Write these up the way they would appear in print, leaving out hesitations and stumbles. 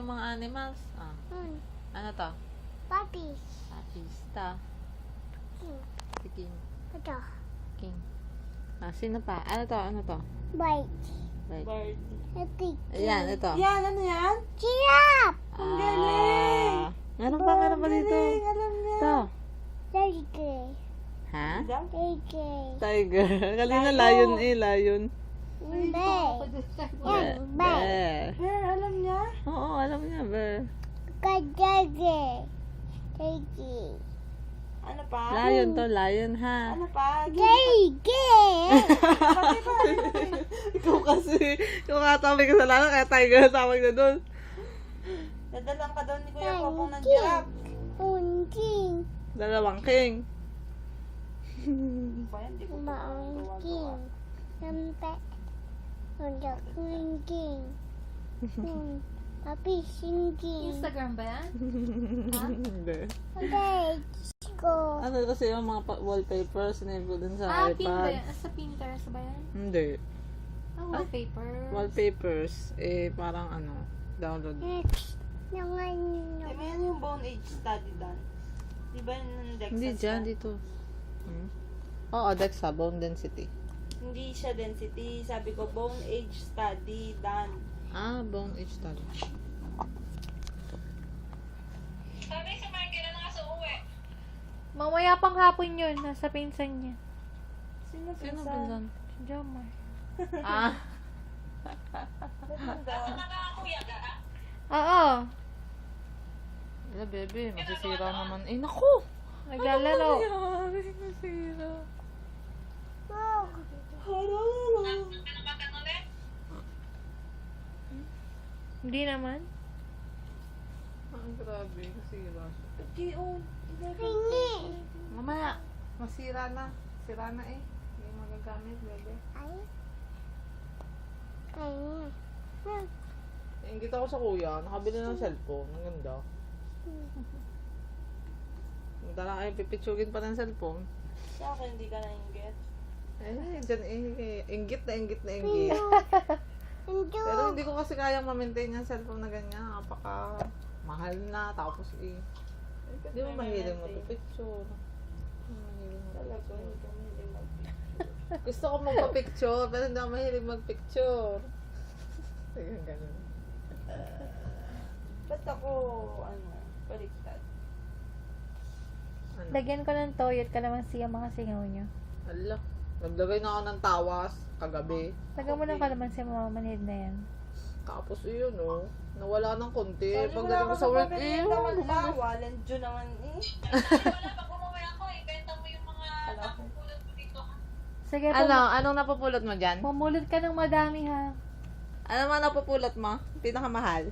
yung mga animals. Ah. Ano to? Puppies. Artista. Si King. Ito. King. Ah, sino pa? Ano to? Ano to? Bird. Right. Bird. Ito. Ayan, ito. Yan, ano yan? Giraffe. Ang galing! Meron pa, meron pa dito. Galing, alam niya. Ito. Tiger. Ha? Tiger. Tiger. Kanina lion eh, lion. Bear. Bear. Bear. Bear, alam niya? Oo, alam niya, bear. Tiger. Tiger. Ano pa? Lion to, lion ha. Ano pa? Tiger. Ikaw kasi, ikaw kata may kasalanan kaya tiger tawag na doon. Dadalang ka daw ni Kuya Popong ng giraffe. Unting. Dalawang king. Ba yan? Di ko Maungking. Sampai. Untuk unting. Tapi singking. Instagram ba yan? Hindi. Okay. Go. Ano kasi yung mga wallpapers na ko dun sa Ah, pin ba iPad. yan? Sa Pinterest ba yan? Hindi. Ah, wallpaper. Wallpapers, eh parang ano, download. Next. Naman. Di ba yan yung bone age study dan? Di ba yun ng DEXA? Hindi dyan, dito. Oo, DEXA, bone density. Hindi siya density. Sabi ko, bone age study done. Ah, bone age study. Mamaya pang hapon yun. Nasa pinsan niya. Sino Sino ba pinsan? dyan? Si Jomar. Ah, Oo. wala bebe, masisira naman. Eh, naku! Naglalaro. Ano nangyari? Masira. Hindi naman. Ah, grabe, masira. Okay, oh. Tingin. Mamaya, masira na. Sira na eh. Hindi magagamit, bebe. Ay. Kaya. Ingit ako sa kuya, nakabili ng cellphone. Ang ganda. Tara kayo, pipitsugin pa ng cellphone. Sa akin, hindi ka nainggit. Eh, dyan eh, inggit na inggit na inggit. Pero hindi ko kasi kayang ma-maintain yung cellphone na ganyan. Napaka mahal na. Tapos eh, hindi mo mahiling magpipicture. Talaga, hindi ka mahilig mag-picture. Gusto ko magpa-picture, pero hindi ako mahilig mag-picture. Sige, ganun. Ba't ako, ano, baliktad? Ano? Lagyan ko ng toyot kalamansi ang mga singaw niyo. Ala, naglagay na ako ng tawas kagabi. Lagyan mo ng kalamansi mamamanid na yan. Tapos yun, oh. Nawala ng konti. Sorry, Pagdating wala ko ako sa work, pabili eh, naman bumalik. lang. Walang naman eh. Sige, Ano? Anong napupulot mo dyan? pumulot ka ng madami ha. Ano man napupulot mo? Pinakamahal?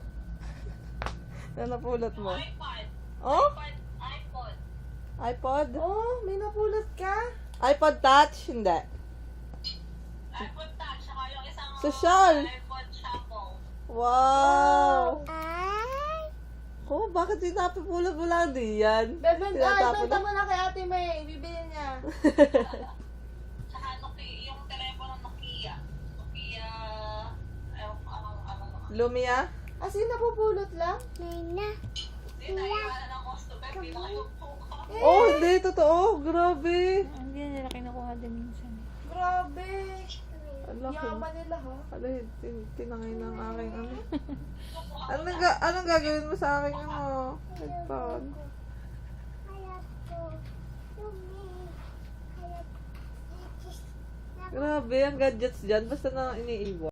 Ano napulot mo? Oh? iPod? Oh, may napulot ka? iPod Touch? Hindi. Social? Wow! Ay. Oh, bakit sinapupulot mo lang di yan? Bebe, Tinatapon benta mo na kay Ate May. Bibili niya. Lumia? As in, napupulot lang? Nina. Oh, hindi. Totoo. Grabe. Hindi na nila kinukuha din minsan. Grabe. Ala ko. Yaman nila, ha? Ala, tinangay ng aking ano. Anong gagawin mo sa aking ano? iPod? Hayat ko. Lumi. Hayat. Grabe, ang gadgets dyan. Basta na iniiwan.